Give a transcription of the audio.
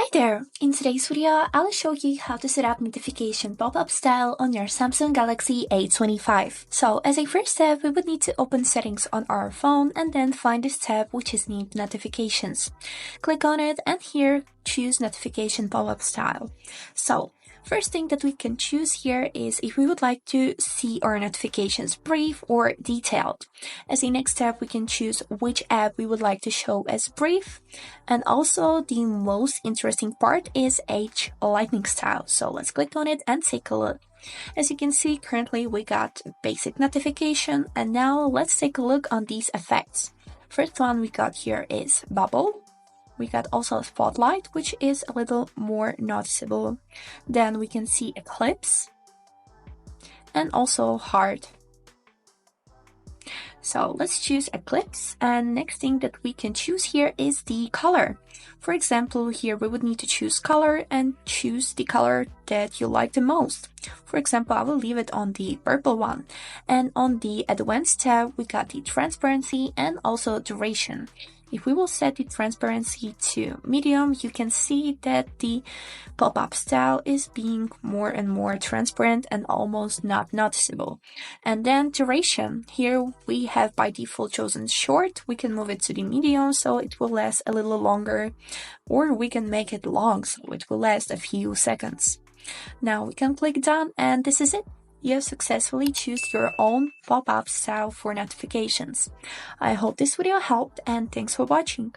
Hi there! In today's video, I'll show you how to set up notification pop-up style on your Samsung Galaxy A25. So as a first step, we would need to open settings on our phone and then find this tab which is named notifications. Click on it and here choose notification pop-up style. So first thing that we can choose here is if we would like to see our notifications brief or detailed. As a next step, we can choose which app we would like to show as brief. And also the most interesting part is H lightning style. So let's click on it and take a look. As you can see, currently we got basic notification, and now let's take a look on these effects. First one we got here is bubble. We got also a spotlight, which is a little more noticeable. Then we can see eclipse and also heart. So let's choose eclipse, and next thing that we can choose here is the color. For example, here we would need to choose color and choose the color that you like the most. For example, I will leave it on the purple one. And on the advanced tab, we got the transparency and also duration. If we will set the transparency to medium, you can see that the pop-up style is being more and more transparent and almost not noticeable. And then duration, here we have by default chosen short. We can move it to the medium so it will last a little longer, or we can make it long so it will last a few seconds. Now we can click done, and this is it. You have successfully choose your own pop-up style for notifications. I hope this video helped, and thanks for watching.